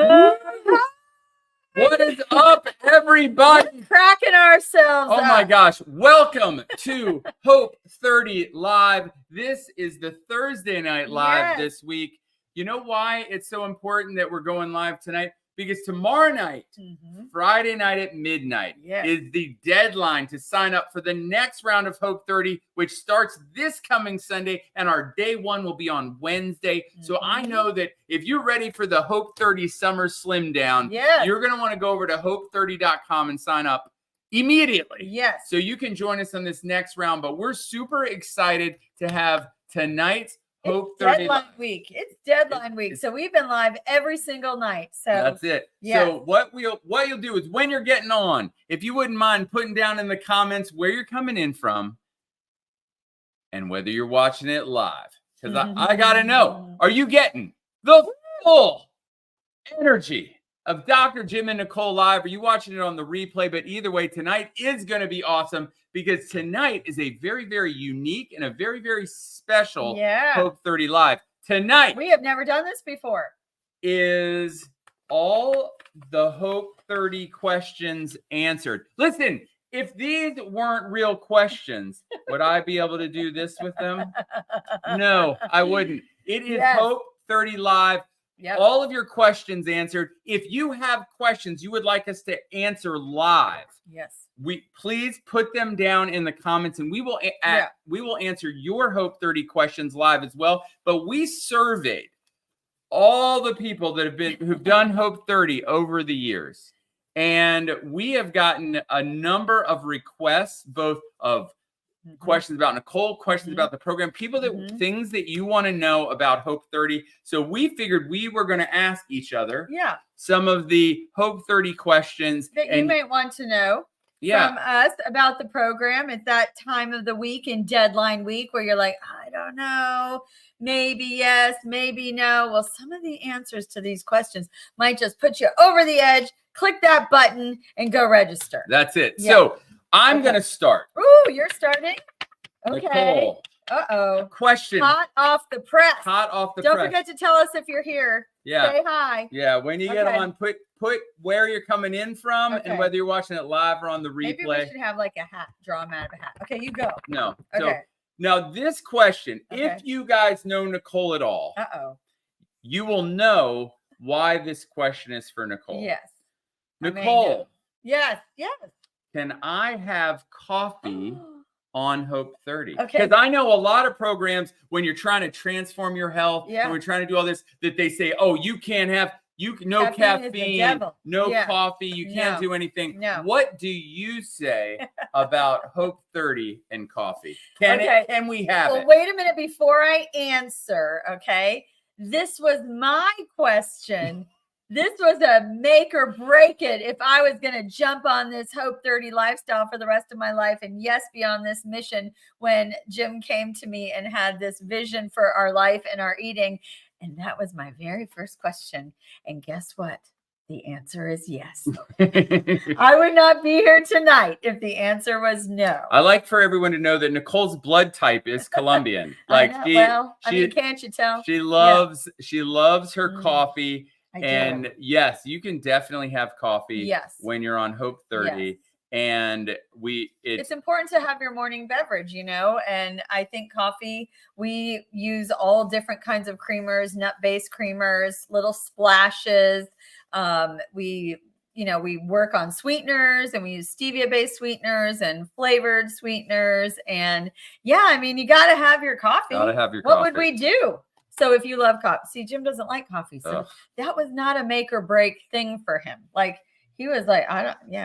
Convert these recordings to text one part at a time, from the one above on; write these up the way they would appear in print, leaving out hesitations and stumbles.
What is up, everybody? We're cracking ourselves Oh up. my gosh. Welcome to Hope30 Live. This is the Thursday Night Live this week. You know why it's so important that we're going live tonight? Because tomorrow night, Friday night at midnight, is the deadline to sign up for the next round of Hope30, which starts this coming Sunday, and our day one will be on Wednesday. So I know that if you're ready for the Hope30 Summer Slim Down, you're going to want to go over to hope30.com and sign up immediately. Yes. So you can join us on this next round, but we're super excited to have tonight's Hope30 deadline week. It's deadline week. So we've been live every single night. So that's it. So what you'll do is when you're getting on, if you wouldn't mind putting down in the comments where you're coming in from and whether you're watching it live. Because I gotta know, are you getting the full energy of Dr. Jim and Nicole live? Are you watching it on the replay? But either way, tonight is going to be awesome because tonight is a very, very unique and a very, very special Hope30 Live. Tonight, we have never done this before. Is all the Hope30 questions answered? Listen, if these weren't real questions, would I be able to do this with them? No, I wouldn't. It is Hope30 Live. All of your questions answered. If you have questions you would like us to answer live, please put them down in the comments, and we will answer your Hope30 questions live as well. But we surveyed all the people that who've done Hope30 over the years, and we have gotten a number of requests, both of questions about Nicole, questions about the program, people that things that you want to know about Hope30. So we figured we were going to ask each other some of the Hope30 questions that you may want to know from us about the program at that time of the week in deadline week where you're like, I don't know, maybe yes, maybe no. Well, some of the answers to these questions might just put you over the edge. Click that button and go register. That's it. So I'm going to start. Ooh, you're starting? Okay. Nicole. Uh-oh. Question. Hot off the press. Hot off the press. Don't forget to tell us if you're here. Say hi. Yeah, when you get on, put where you're coming in from and whether you're watching it live or on the replay. Maybe we should have like a hat. Draw them out of a hat. Okay, you go. No. Okay. So, now this question, if you guys know Nicole at all, you will know why this question is for Nicole. Yes. Nicole. Yes. Can I have coffee on Hope30? Okay. Because I know a lot of programs when you're trying to transform your health and we're trying to do all this, that they say, oh, you can't have no caffeine, no coffee, you can't do anything. No. What do you say about Hope30 and coffee? Can we have it? Wait a minute before I answer, okay? This was my question. This was a make or break it if I was going to jump on this Hope30 lifestyle for the rest of my life and be on this mission when Jim came to me and had this vision for our life and our eating. And that was my very first question. And guess what? The answer is yes. I would not be here tonight if the answer was no. I like for everyone to know that Nicole's blood type is Colombian. Like can't you tell? She loves her coffee. And yes, you can definitely have coffee when you're on Hope30. And it's important to have your morning beverage, and I think coffee, we use all different kinds of creamers, nut-based creamers, little splashes. We work on sweeteners, and we use stevia-based sweeteners and flavored sweeteners. And you got to have your coffee. What would we do? So if you love coffee, see, Jim doesn't like coffee. So that was not a make or break thing for him. Like he was like,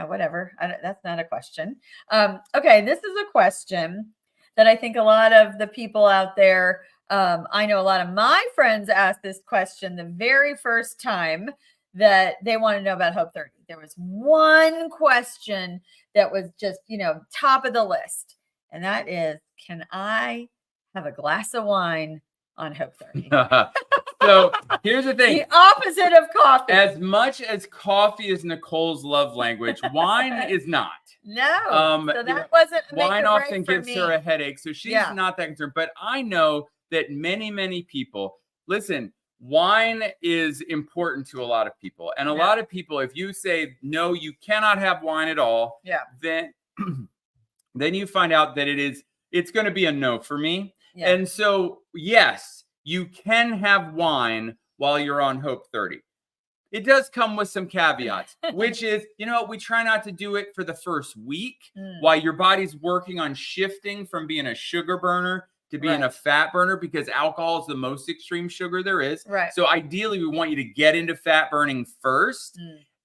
whatever. That's not a question. Okay. This is a question that I think a lot of the people out there, I know a lot of my friends asked this question the very first time that they want to know about Hope30. There was one question that was just, top of the list. And that is, can I have a glass of wine on Hope30? So here's the thing. The opposite of coffee. As much as coffee is Nicole's love language, wine is not. No. So that wasn't a make wine or break often for gives me. her a headache. So she's not that concerned. But I know that many, many people, listen, wine is important to a lot of people. And a Yeah. lot of people, if you say, no, you cannot have wine at all, Yeah. then you find out that it's going to be a no for me. Yeah. And so, yes, you can have wine while you're on Hope 30. It does come with some caveats, which is, we try not to do it for the first week while your body's working on shifting from being a sugar burner to being a fat burner, because alcohol is the most extreme sugar there is. Right. So ideally, we want you to get into fat burning first.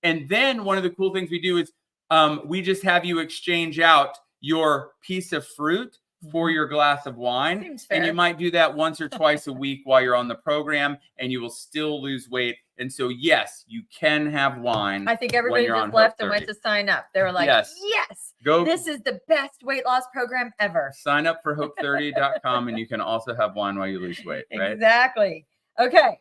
And then one of the cool things we do is we just have you exchange out your piece of fruit for your glass of wine. Seems fair. And you might do that once or twice a week while you're on the program, and you will still lose weight. And so, yes, you can have wine. I think everybody just left and went to sign up. They were like, yes, go. This is the best weight loss program ever. Sign up for hope30.com, and you can also have wine while you lose weight, right? Exactly. Okay.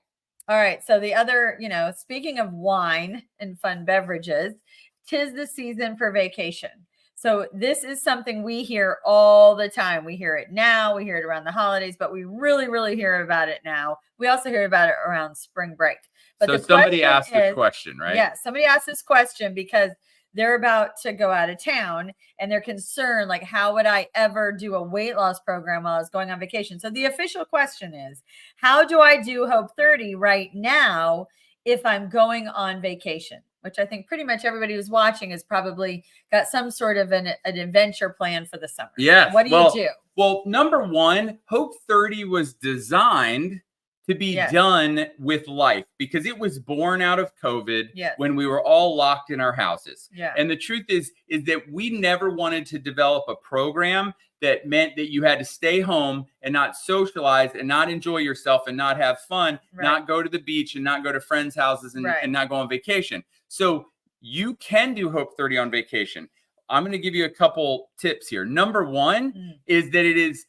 All right. So the other, speaking of wine and fun beverages, 'tis the season for vacation. So this is something we hear all the time. We hear it now. We hear it around the holidays, but we really, really hear about it now. We also hear about it around spring break. But so somebody asked this question, right? Yeah, somebody asked this question because they're about to go out of town and they're concerned, like, how would I ever do a weight loss program while I was going on vacation? So the official question is, how do I do Hope 30 right now if I'm going on vacation? Which I think pretty much everybody who's watching has probably got some sort of an adventure plan for the summer. Yes. What do you do? Well, number one, Hope 30 was designed to be done with life, because it was born out of COVID when we were all locked in our houses. Yeah. And the truth is that we never wanted to develop a program that meant that you had to stay home and not socialize and not enjoy yourself and not have fun, not go to the beach and not go to friends' houses and not go on vacation. So you can do Hope 30 on vacation. I'm going to give you a couple tips here. Number one is that it is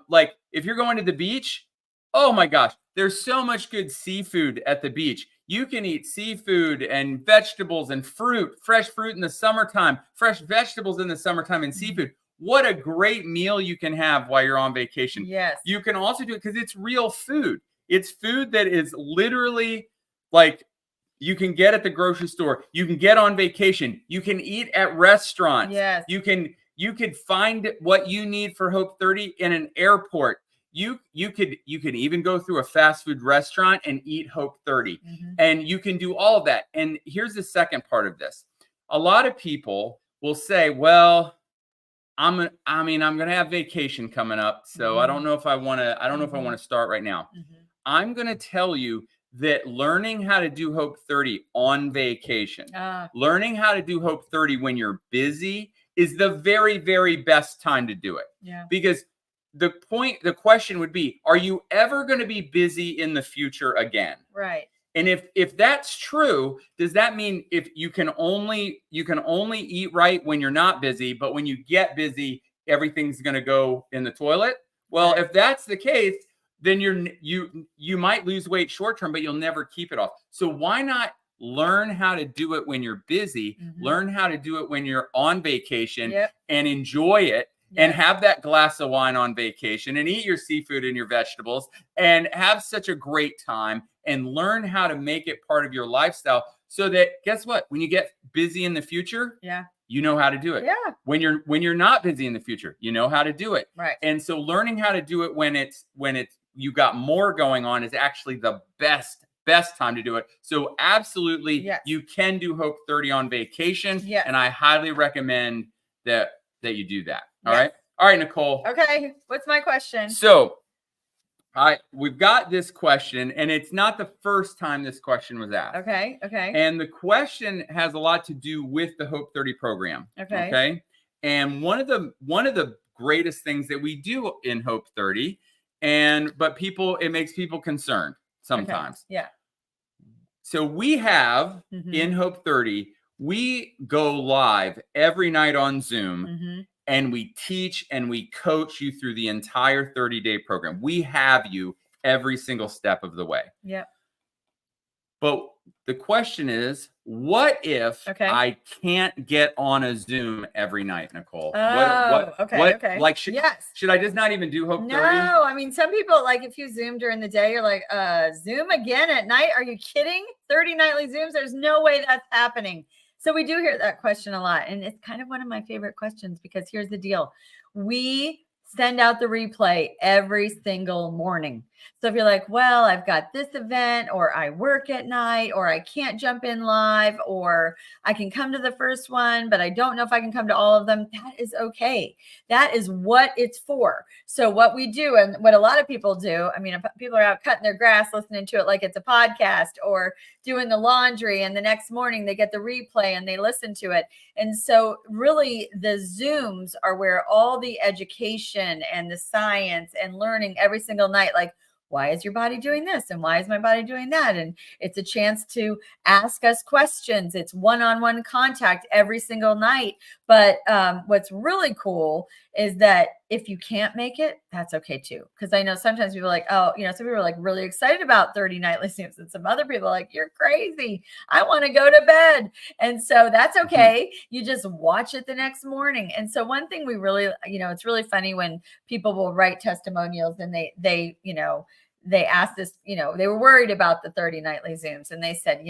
like if you're going to the beach, oh my gosh, there's so much good seafood at the beach. You can eat seafood and vegetables and fruit, fresh fruit in the summertime, fresh vegetables in the summertime, and seafood. What a great meal you can have while you're on vacation. Yes. You can also do it because it's real food. It's food that is literally like you can get at the grocery store. You can get on vacation. You can eat at restaurants. Yes. You could find what you need for Hope 30 in an airport. You could even go through a fast food restaurant and eat Hope 30. And you can do all of that. And here's the second part of this. A lot of people will say, well, I'm going to have vacation coming up. So I don't know if I want to start right now. I'm going to tell you that learning how to do Hope 30 on vacation, learning how to do Hope 30 when you're busy is the very, very best time to do it. Yeah. Because the question would be, are you ever going to be busy in the future again? Right. And if that's true, does that mean if you can only eat right when you're not busy, but when you get busy, everything's going to go in the toilet? Well, if that's the case, then you might lose weight short term, but you'll never keep it off. So why not learn how to do it when you're busy, learn how to do it when you're on vacation and enjoy it. And have that glass of wine on vacation and eat your seafood and your vegetables and have such a great time and learn how to make it part of your lifestyle so that, guess what? When you get busy in the future, you know how to do it. Yeah. When you're not busy in the future, you know how to do it. Right. And so learning how to do it when it's you got more going on is actually the best time to do it. So absolutely, you can do Hope 30 on vacation. And I highly recommend that you do that. All right, Nicole. Okay. What's my question? So we've got this question, and it's not the first time this question was asked. Okay. And the question has a lot to do with the Hope 30 program. Okay. And one of the greatest things that we do in Hope 30, but it makes people concerned sometimes. Yeah. So we have in Hope 30, we go live every night on Zoom. And we teach and we coach you through the entire 30-day program. We have you every single step of the way. Yeah. But the question is, what if Okay. I can't get on a Zoom every night, Nicole? Oh, okay, okay. Like, yes. should I just not even do Hope 30? No, I mean, some people, like, if you Zoom during the day, you're like, Zoom again at night? Are you kidding? 30 nightly Zooms? There's no way that's happening. So we do hear that question a lot. And it's kind of one of my favorite questions, because here's the deal. We send out the replay every single morning. So if you're like, well, I've got this event, or I work at night, or I can't jump in live, or I can come to the first one, but I don't know if I can come to all of them, that is okay. That is what it's for. So what we do, and what a lot of people do, I mean, people are out cutting their grass, listening to it like it's a podcast, or doing the laundry, and the next morning they get the replay and they listen to it. And so really the Zooms are where all the education and the science and learning every single night, like, why is your body doing this? And why is my body doing that? And it's a chance to ask us questions. It's one-on-one contact every single night. But what's really cool is that if you can't make it, that's okay too. Because I know sometimes people are like, oh, some people are like really excited about 30 nightly Zooms, and some other people are like, you're crazy, I want to go to bed. And so that's okay. You just watch it the next morning. And so one thing we really, it's really funny when people will write testimonials, and they asked this, they were worried about the 30 nightly Zooms, and they said,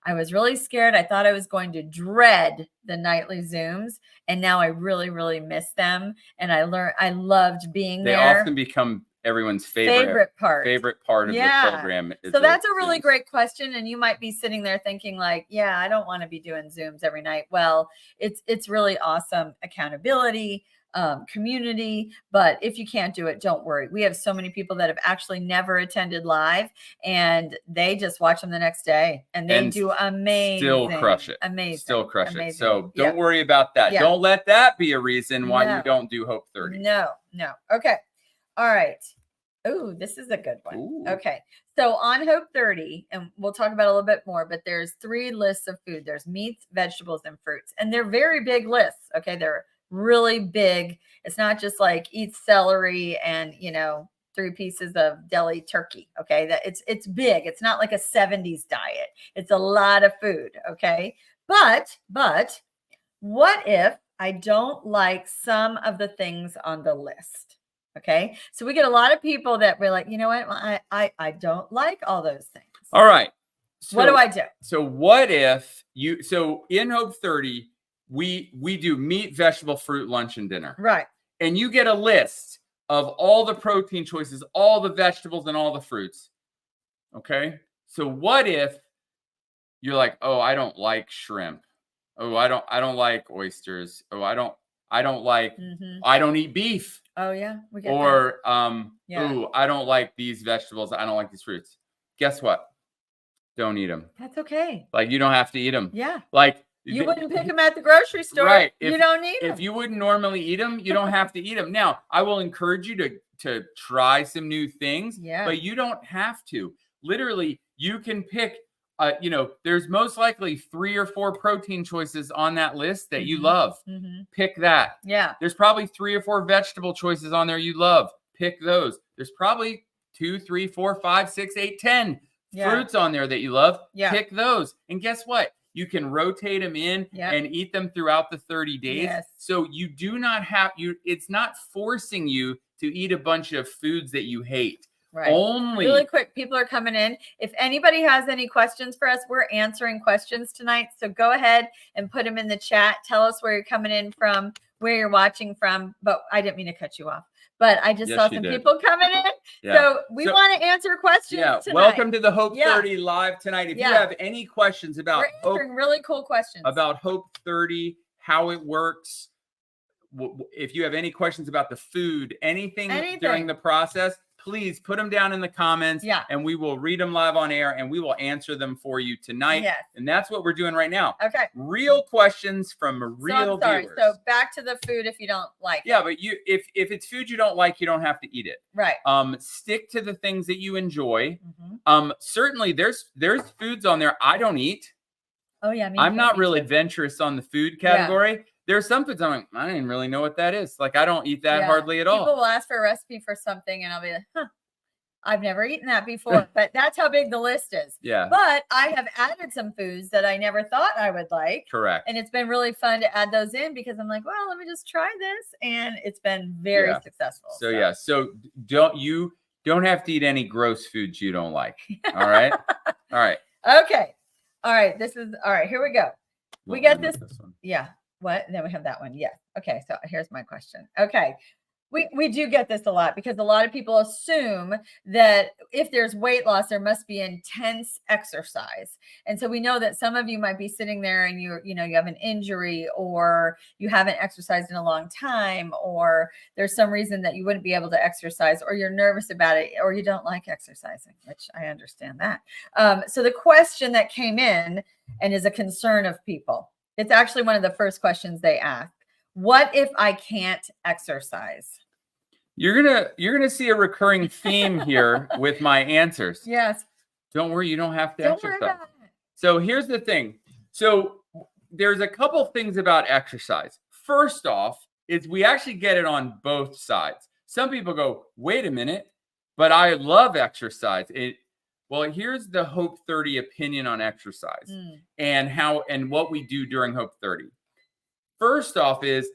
I was really scared. I thought I was going to dread the nightly Zooms, and now I really, really miss them. And I loved being there. They often become everyone's favorite part of the program. So that's a really great question. And you might be sitting there thinking like, yeah, I don't want to be doing Zooms every night. Well, it's really awesome accountability, community. But if you can't do it, don't worry. We have so many people that have actually never attended live, and they just watch them the next day, and they do amazing. Still crush it. Amazing. Still crush amazing. it. So don't worry about that. Yeah. Don't let that be a reason why you don't do Hope 30. No. Okay. All right. Oh, this is a good one. Ooh. Okay. So on Hope 30, and we'll talk about it a little bit more, but there's 3 lists of food. There's meats, vegetables, and fruits. And they're very big lists. Okay. They're really big. It's not just like eat celery and, 3 pieces of deli turkey. Okay. That it's big. It's not like a 70s diet. It's a lot of food. Okay. But what if I don't like some of the things on the list? Okay. So we get a lot of people that were like, you know what? I don't like all those things. All right. So, what do I do? So what if in Hope 30, we do meat, vegetable, fruit, lunch, and dinner. Right. And you get a list of all the protein choices, all the vegetables, and all the fruits. Okay. So what if you're like, oh, I don't like shrimp. Oh, I don't like oysters. Oh, I don't like, I don't eat beef. Oh yeah. We get or, oh, I don't like these vegetables. I don't like these fruits. Guess what? Don't eat them. That's okay. Like, you don't have to eat them. Yeah. Like, you wouldn't pick them at the grocery store. Right. You don't need them. If you wouldn't normally eat them, you don't have to eat them. Now, I will encourage you to try some new things, but you don't have to. Literally, you can pick, there's most likely 3 or 4 protein choices on that list that you love. Pick that. Yeah. There's probably 3 or 4 vegetable choices on there you love. Pick those. There's probably 2, 3, 4, 5, 6, 8, 10 fruits on there that you love. Pick those. And guess what? You can rotate them in and eat them throughout the 30 days. Yes. So you do not have it's not forcing you to eat a bunch of foods that you hate. Right. Only really quick, people are coming in. If anybody has any questions for us, we're answering questions tonight. So go ahead and put them in the chat. Tell us where you're coming in from, where you're watching from. But I didn't mean to cut you off. But I just saw some people coming in. Yeah. So we want to answer questions tonight. Welcome to the Hope 30 live tonight. If you have any questions about we're answering really cool questions about Hope 30, how it works, if you have any questions about the food, anything during the process, please put them down in the comments and we will read them live on air and we will answer them for you tonight. Yes. And that's what we're doing right now. Okay. Real questions from real viewers. So back to the food if you don't like it. Yeah, but if it's food you don't like, you don't have to eat it. Right. Stick to the things that you enjoy. Certainly there's foods on there I don't eat. Oh yeah. I'm not real adventurous on the food category. Yeah. There's some foods I'm like, I didn't really know what that is. Like, I don't eat that hardly at all. People will ask for a recipe for something and I'll be like, I've never eaten that before, but that's how big the list is. Yeah. But I have added some foods that I never thought I would like. Correct. And it's been really fun to add those in because I'm like, well, let me just try this. And it's been very Yeah. successful. So yeah. So don't have to eat any gross foods you don't like. All right. All right. Okay. All right. This is all right. Here we go. We got this. one. Yeah. What? And then we have that one. Yeah. Okay. So here's my question. Okay. We do get this a lot because a lot of people assume that if there's weight loss, there must be intense exercise. And so we know that some of you might be sitting there and you have an injury, or you haven't exercised in a long time, or there's some reason that you wouldn't be able to exercise, or you're nervous about it, or you don't like exercising, which I understand that. So the question that came in and is a concern of people, it's actually one of the first questions they ask. What if I can't exercise? You're gonna see a recurring theme here with my answers. Yes. Don't worry, you don't have to Don't exercise. worry about it. So here's the thing. So there's a couple things about exercise. First off, is we actually get it on both sides. Some people go, wait a minute, but I love exercise. Well, here's the Hope30 opinion on exercise and what we do during Hope30. First off is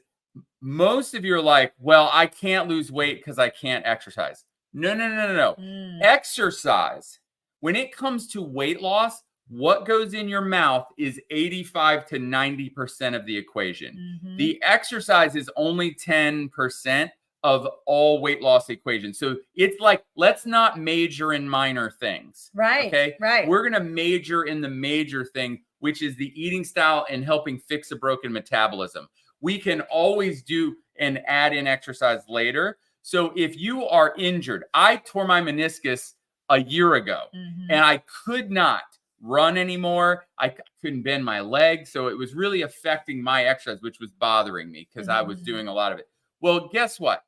most of you are like, well, I can't lose weight because I can't exercise. No. Exercise. When it comes to weight loss, what goes in your mouth is 85 to 90% of the equation. The exercise is only 10% of all weight loss equations. So it's like, let's not major in minor things. Right. Okay. Right. We're going to major in the major thing, which is the eating style and helping fix a broken metabolism. We can always do and add in exercise later. So if you are injured, I tore my meniscus a year ago and I could not run anymore. I couldn't bend my leg. So it was really affecting my exercise, which was bothering me because I was doing a lot of it. Well, guess what?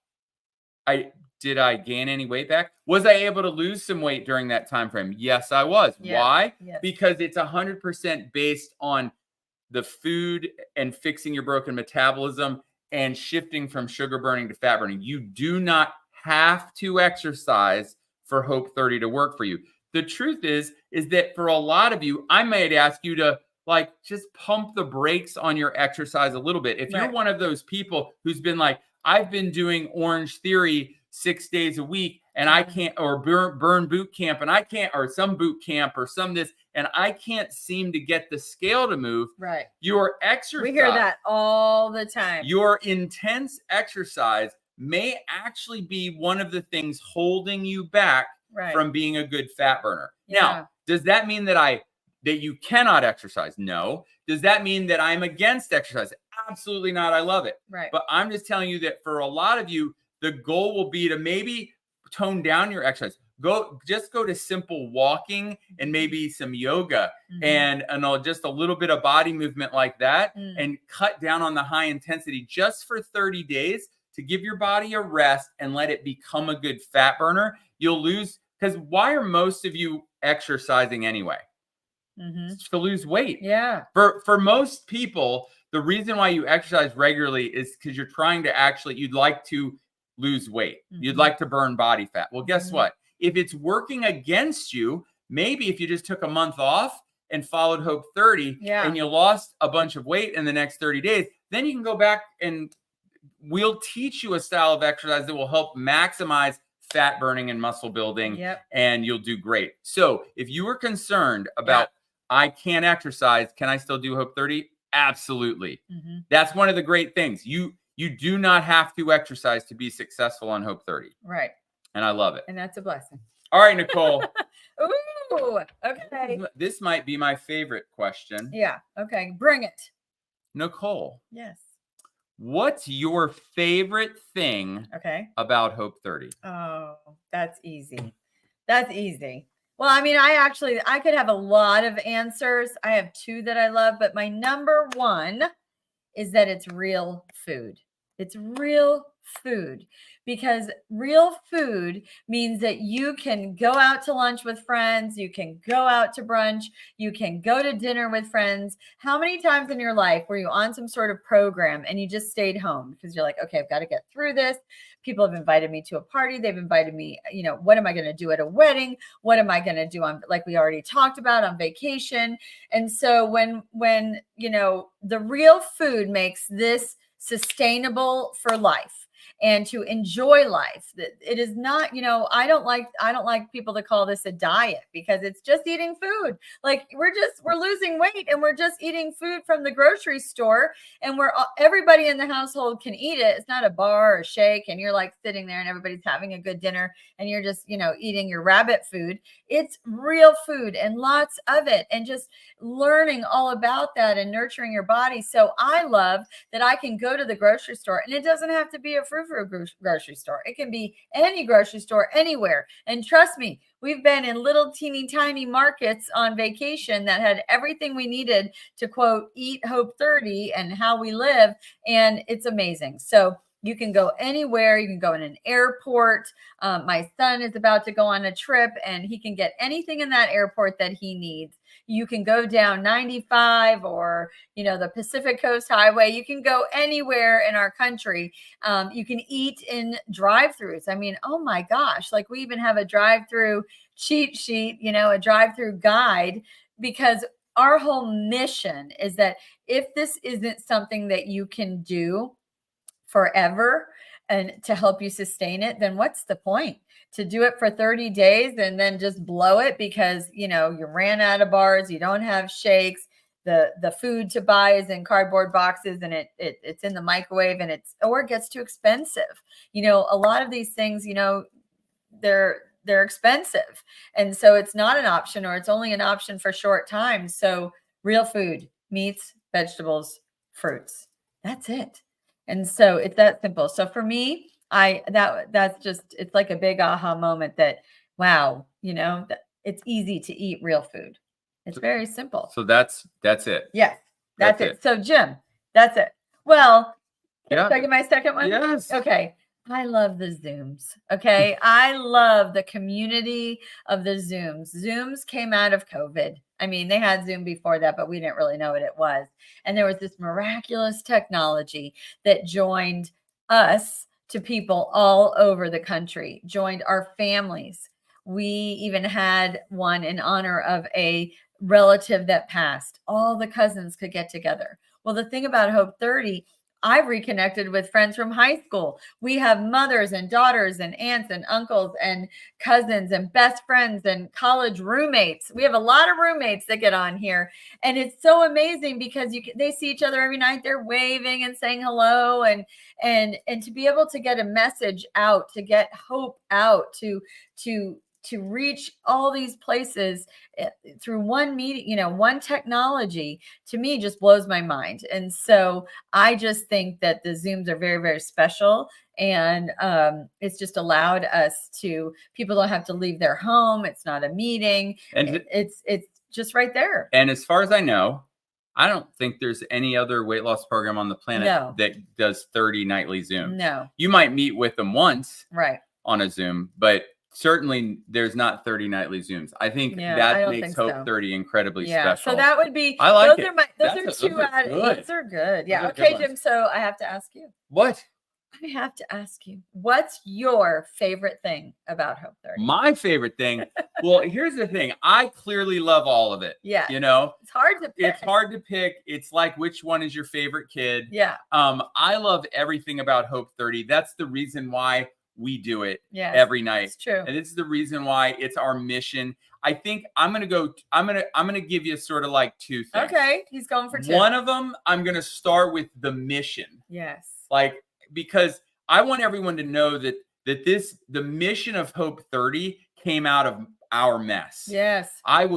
Did I gain any weight back? Was I able to lose some weight during that time frame? Yes, I was. Yes. Why? Yes. Because it's 100% based on the food and fixing your broken metabolism and shifting from sugar burning to fat burning. You do not have to exercise for Hope30 to work for you. The truth is that for a lot of you, I might ask you to just pump the brakes on your exercise a little bit. If you're one of those people who's been like, I've been doing Orange Theory 6 days a week and I can't, or burn boot camp and I can't, or some boot camp or some this, and I can't seem to get the scale to move. Right. Your exercise. We hear that all the time. Your intense exercise may actually be one of the things holding you back from being a good fat burner. Yeah. Now, does that mean that you cannot exercise? No. Does that mean that I'm against exercise? Absolutely not. I love it. Right. But I'm just telling you that for a lot of you, the goal will be to maybe tone down your exercise. Go to simple walking and maybe some yoga and just a little bit of body movement like that, and cut down on the high intensity just for 30 days to give your body a rest and let it become a good fat burner. You'll lose, because why are most of you exercising anyway? It's to lose weight. Yeah. For most people, the reason why you exercise regularly is because you're trying to you'd like to lose weight. You'd like to burn body fat. Well, guess what? If it's working against you, maybe if you just took a month off and followed Hope30 and you lost a bunch of weight in the next 30 days, then you can go back and we'll teach you a style of exercise that will help maximize fat burning and muscle building, and you'll do great. So if you were concerned about, I can't exercise, can I still do Hope30? Absolutely. That's one of the great things. You do not have to exercise to be successful on Hope30. Right. And I love it. And that's a blessing. All right, Nicole. Ooh, okay. This might be my favorite question. Yeah. Okay. Bring it. Nicole. Yes. What's your favorite thing about Hope30? Oh, that's easy. That's easy. Well, I mean, I could have a lot of answers. I have two that I love, but my number one is that it's real food. It's real food, because real food means that you can go out to lunch with friends, you can go out to brunch, you can go to dinner with friends. How many times in your life were you on some sort of program and you just stayed home because you're like, okay, I've got to get through this. People have invited me to a party. They've invited me, what am I going to do at a wedding? What am I going to do on, like we already talked about, on vacation? And so when the real food makes this sustainable for life and to enjoy life, that it is not, I don't like people to call this a diet, because it's just eating food. Like we're losing weight and we're just eating food from the grocery store, and everybody in the household can eat it. It's not a bar or a shake and you're like sitting there and everybody's having a good dinner and you're just eating your rabbit food. It's real food, and lots of it, and just learning all about that and nurturing your body. So I love that I can go to the grocery store, and it doesn't have to be a frou grocery store. It can be any grocery store anywhere. And trust me, we've been in little teeny tiny markets on vacation that had everything we needed to, quote, eat Hope30 and how we live. And it's amazing. So you can go anywhere. You can go in an airport. My son is about to go on a trip and he can get anything in that airport that he needs. You can go down 95 or, the Pacific Coast Highway. You can go anywhere in our country. You can eat in drive-thrus. I mean, oh my gosh, like we even have a drive-through cheat sheet, a drive-through guide, because our whole mission is that if this isn't something that you can do forever and to help you sustain it, then what's the point to do it for 30 days and then just blow it because you ran out of bars, you don't have shakes, the food to buy is in cardboard boxes and it's in the microwave and it gets too expensive. A lot of these things, they're expensive, and so it's not an option, or it's only an option for short time. So real food, meats, vegetables, fruits, that's it. And so it's that simple. So for me, it's like a big aha moment that, wow, that it's easy to eat real food. It's very simple. So that's it. Yes, that's it. So Jim, that's it. Well, should I get my second one? Yes. Okay. I love the Zooms. Okay. I love the community of the Zooms. Zooms came out of COVID. I mean, they had Zoom before that, but we didn't really know what it was. And there was this miraculous technology that joined us to people all over the country, joined our families. We even had one in honor of a relative that passed. All the cousins could get together. Well, the thing about Hope30, I've reconnected with friends from high school. We have mothers and daughters and aunts and uncles and cousins and best friends and college roommates. We have a lot of roommates that get on here. And it's so amazing because they see each other every night. They're waving and saying hello. And to be able to get a message out, to get hope out, to reach all these places through one meeting, one technology, to me just blows my mind. And so I just think that the Zooms are very, very special. And it's just allowed us people don't have to leave their home. It's not a meeting. And it's just right there. And as far as I know, I don't think there's any other weight loss program on the planet that does 30 nightly Zooms. No. You might meet with them once on a Zoom, but certainly there's not 30 nightly Zooms. I think that makes Hope30 incredibly special. So that would be, I like those it. Those are good. Yeah. Okay, Jim. So I have to ask you. What? I have to ask you, what's your favorite thing about Hope30? My favorite thing? Well, here's the thing. I clearly love all of it. Yeah. It's hard to pick. It's hard to pick. It's like, which one is your favorite kid? Yeah. I love everything about Hope30. That's the reason why we do it every night. It's true. And it's the reason why it's our mission. I think I'm going to give you sort of like two things. Okay. He's going for two. One of them, I'm going to start with the mission. Yes. Because I want everyone to know that the mission of Hope30 came out of our mess. Yes. I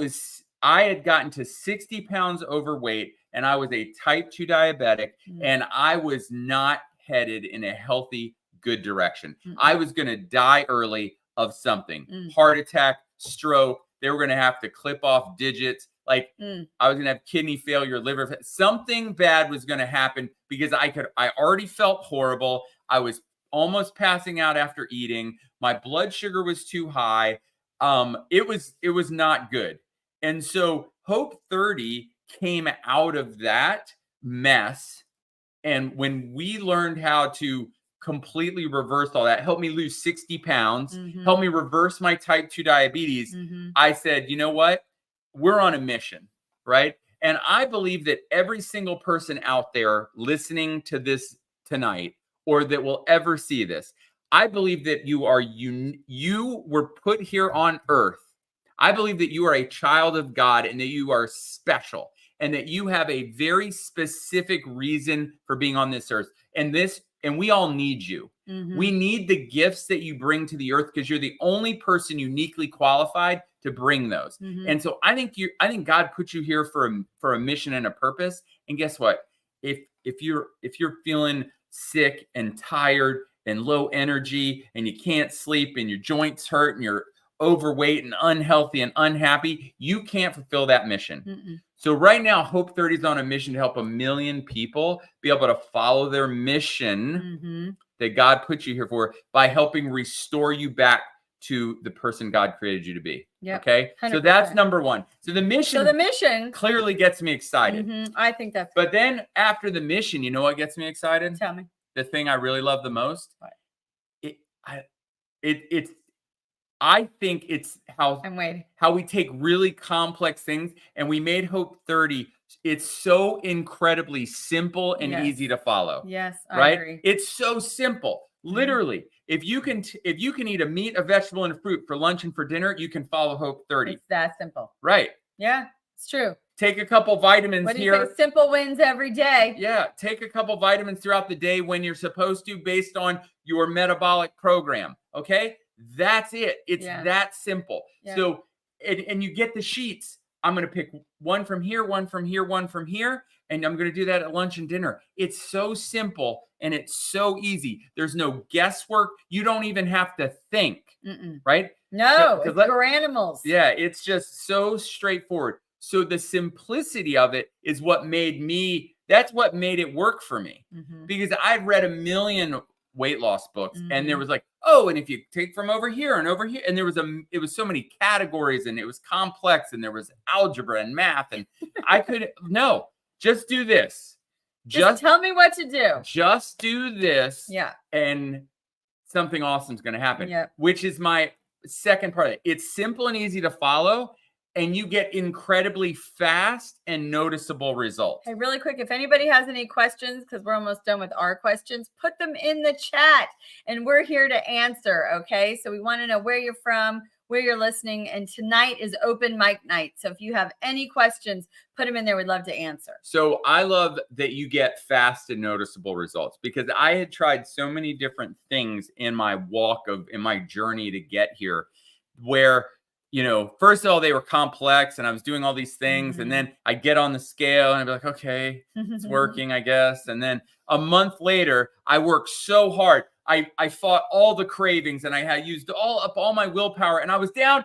had gotten to 60 pounds overweight, and I was a type 2 diabetic, and I was not headed in a healthy, good direction. I was going to die early of something. Heart attack, stroke. They were going to have to clip off digits. Like I was going to have kidney failure, liver failure. Something bad was going to happen because I already felt horrible. I was almost passing out after eating. My blood sugar was too high. It was not good. And so Hope30 came out of that mess. And when we learned how to completely reverse all that, helped me lose 60 pounds, helped me reverse my type 2 diabetes, I said, you know what? We're on a mission, right? And I believe that every single person out there listening to this tonight, or that will ever see this, I believe that you were put here on earth. I believe that you are a child of God and that you are special and that you have a very specific reason for being on this earth. And we all need you. We need the gifts that you bring to the earth because you're the only person uniquely qualified to bring those. And so I think God put you here for a mission and a purpose. And guess what? If you're feeling sick and tired and low energy and you can't sleep and your joints hurt and you're overweight and unhealthy and unhappy, you can't fulfill that mission. So right now, Hope30 is on a mission to help 1 million people be able to follow their mission that God put you here for by helping restore you back to the person God created you to be. Okay, 100%. So that's number one. So the mission clearly gets me excited. I think that's. But then after the mission, you know what gets me excited? Tell me. The thing I really love the most. What? I think it's how we take really complex things and we made Hope30. It's so incredibly simple and easy to follow. Yes, right? I agree. It's so simple. Literally, if you can eat a meat, a vegetable, and a fruit for lunch and for dinner, you can follow Hope30. It's that simple. Right. Yeah, it's true. Take a couple vitamins what do you here. say? Simple wins every day. Yeah, take a couple vitamins throughout the day when you're supposed to, based on your metabolic program. Okay, that's it. It's that simple. Yeah. So, and you get the sheets. I'm going to pick one from here, one from here, one from here, and I'm going to do that at lunch and dinner. It's so simple and it's so easy. There's no guesswork. You don't even have to think, right? No, it's for animals. Yeah, it's just so straightforward. So the simplicity of it is what made it work for me. Because I've read 1 million weight loss books and there was like, oh, and if you take from over here and over here, and it was so many categories and it was complex and there was algebra and math and just do this. Just tell me what to do. Just do this. Yeah. And something awesome is going to happen. Yeah. Which is my second part of it. It's simple and easy to follow. And you get incredibly fast and noticeable results. Hey, really quick, if anybody has any questions, because we're almost done with our questions, put them in the chat and we're here to answer, okay? So we want to know where you're from, where you're listening, and tonight is open mic night. So if you have any questions, put them in there. We'd love to answer. So I love that you get fast and noticeable results because I had tried so many different things in my journey to get here where first of all, they were complex and I was doing all these things. And then I get on the scale and I'd be like, okay, it's working, I guess. And then a month later, I worked so hard. I fought all the cravings and I had used all my willpower and I was down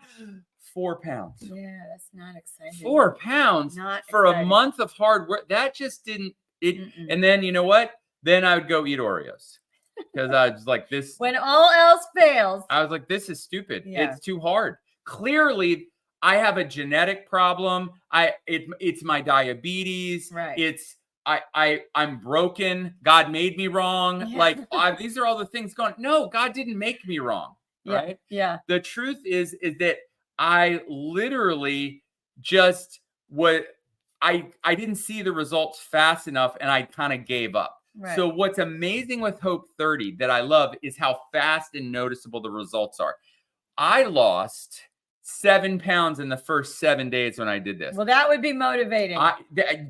4 pounds. Yeah, that's not exciting. 4 pounds for a month of hard work. That just didn't. And then you know what? Then I would go eat Oreos. Because I was like, this. When all else fails. I was like, this is stupid. Yeah. It's too hard. Clearly, I have a genetic problem. It's my diabetes. Right. I'm broken. God made me wrong. Yeah. These are all the things going. No, God didn't make me wrong. Yeah. Right. Yeah. The truth is that I literally just I didn't see the results fast enough, and I kind of gave up. Right. So what's amazing with Hope30 that I love is how fast and noticeable the results are. I lost 7 pounds in the first 7 days when I did this. Well, that would be motivating. I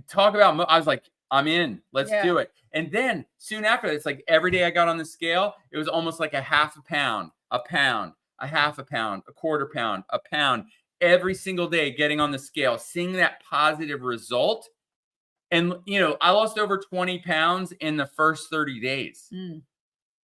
was like, I'm in. Let's do it. And then soon after, it's like every day I got on the scale, it was almost like a half a pound, a pound, a half a pound, a quarter pound, a pound, every single day getting on the scale, seeing that positive result. And, I lost over 20 pounds in the first 30 days. Mm.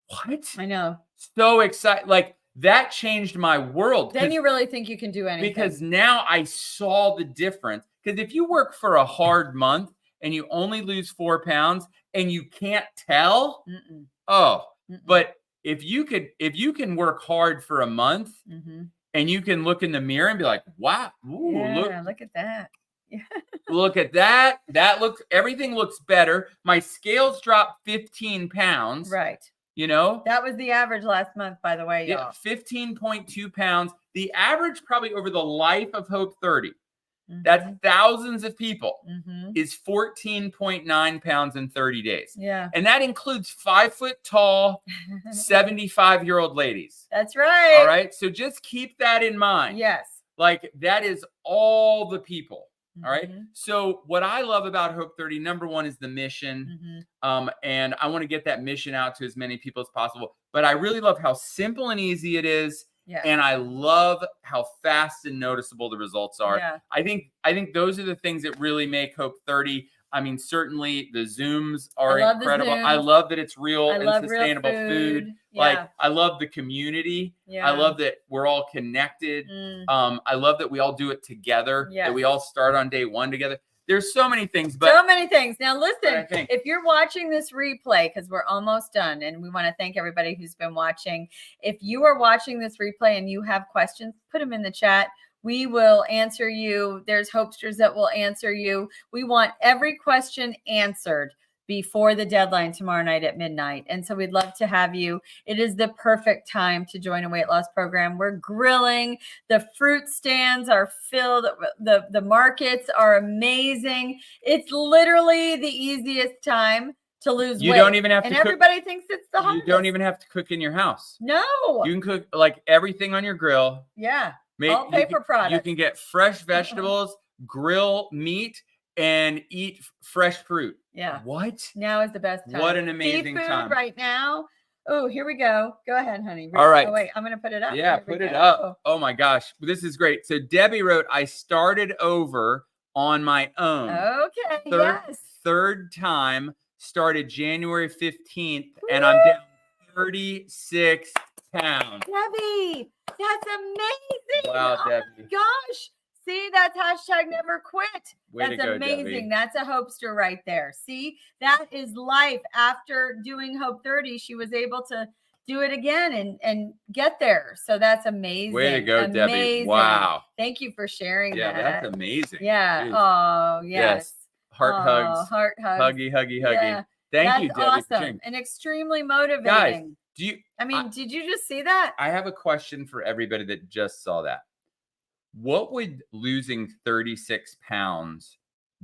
What? I know. So excited. Like, that changed my world. Then you really think you can do anything. Because now I saw the difference. Because if you work for a hard month and you only lose 4 pounds and you can't tell, but if you can work hard for a month and you can look in the mirror and be like, wow, look at that. Look at that. Everything looks better. My scales dropped 15 pounds. Right. You know, that was the average last month, by the way, y'all. 15.2 pounds. The average probably over the life of Hope 30, that's thousands of people, is 14.9 pounds in 30 days. Yeah. And that includes 5 foot tall, 75-year-old ladies. That's right. All right. So just keep that in mind. Yes. Like that is all the people. All right. So what I love about Hope 30, number one, is the mission. And I want to get that mission out to as many people as possible. But I really love how simple and easy it is. Yeah. And I love how fast and noticeable the results are. Yeah. I think those are the things that really make Hope 30. I mean, certainly the Zooms are incredible. I love that it's real and sustainable food. Yeah. Like, I love the community. Yeah. I love that we're all connected. I love that we all do it together, that we all start on day one together. There's so many things. But so many things. Now, listen, if you're watching this replay, because we're almost done, and we want to thank everybody who's been watching. If you are watching this replay and you have questions, put them in the chat. We will answer you. There's Hopesters that will answer you. We want every question answered before the deadline tomorrow night at midnight. And so we'd love to have you. It is the perfect time to join a weight loss program. We're grilling. The fruit stands are filled. The markets are amazing. It's literally the easiest time to lose weight. You don't even have to cook. And everybody thinks it's the hardest. You don't even have to cook in your house. No. You can cook like everything on your grill. Yeah. All paper products. You can get fresh vegetables, grill meat, and eat fresh fruit. Yeah. What? Now is the best time. What an amazing Seafood time. Right now. Oh, here we go. Go ahead, honey. All right. Oh, wait, I'm going to put it up. Yeah, put it up. Oh, my gosh. This is great. So Debbie wrote, I started over on my own. Okay, Third time, started January 15th, and I'm down 36 pounds. Debbie, that's amazing. Wow, Debbie. Oh, my gosh. See, that's hashtag never quit. Way that's to go, amazing. Debbie. That's a Hopester right there. See, that is life. After doing Hope 30, she was able to do it again and get there. So that's amazing. Way to go, Debbie. Wow. Thank you for sharing that. Yeah, that's amazing. Yeah. Jeez. Oh, yes. Heart hugs. Heart hugs. Huggy, huggy, huggy. Yeah. Thank you, That's Debbie. awesome and extremely motivating. Guys, did you just see that? I have a question for everybody that just saw that. What would losing 36 pounds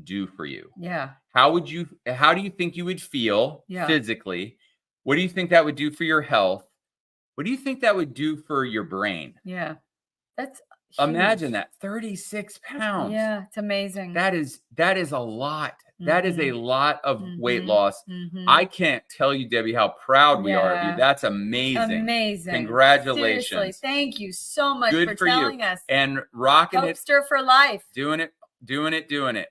do for you? Yeah. How do you think you would feel physically? What do you think that would do for your health? What do you think that would do for your brain? Yeah. That's huge. Imagine that, 36 pounds. Yeah, it's amazing. That is a lot. That is a lot of weight loss. I can't tell you, Debbie, how proud we are of you. That's amazing. Amazing. Congratulations. Seriously, thank you so much for telling us. And rocking Hopester for life. Doing it.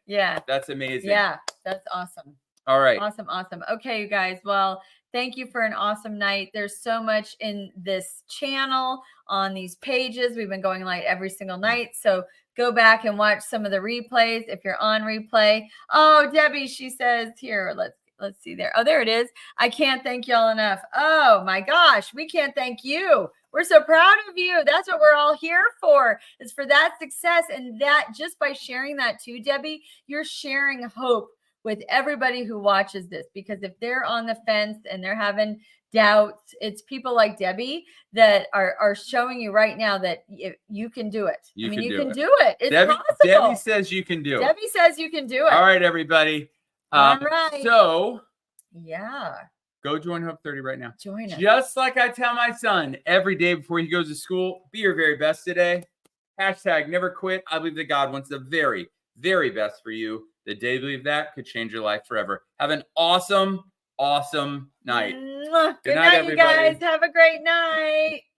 Yeah. That's amazing. Yeah, that's awesome. All right. Awesome. Okay, you guys. Well, thank you for an awesome night. There's so much in this channel, on these pages. We've been going live every single night. So go back and watch some of the replays if you're on replay. Oh, Debbie, she says here, let's see there. Oh, there it is. I can't thank y'all enough. Oh my gosh, we can't thank you. We're so proud of you. That's what we're all here for, is for that success. And that just by sharing that too, Debbie, you're sharing hope with everybody who watches this, because if they're on the fence and they're having doubts, it's people like Debbie that are showing you right now that you can do it. You can do it. It's possible. Debbie says you can do it. Debbie says you can do it. All right, everybody. All right. So yeah, go join Hope 30 right now. Join us. Just like I tell my son every day before he goes to school, be your very best today. Hashtag never quit. I believe that God wants the very, very best for you. The day you believe that could change your life forever. Have an awesome night. Good night, you guys. Have a great night.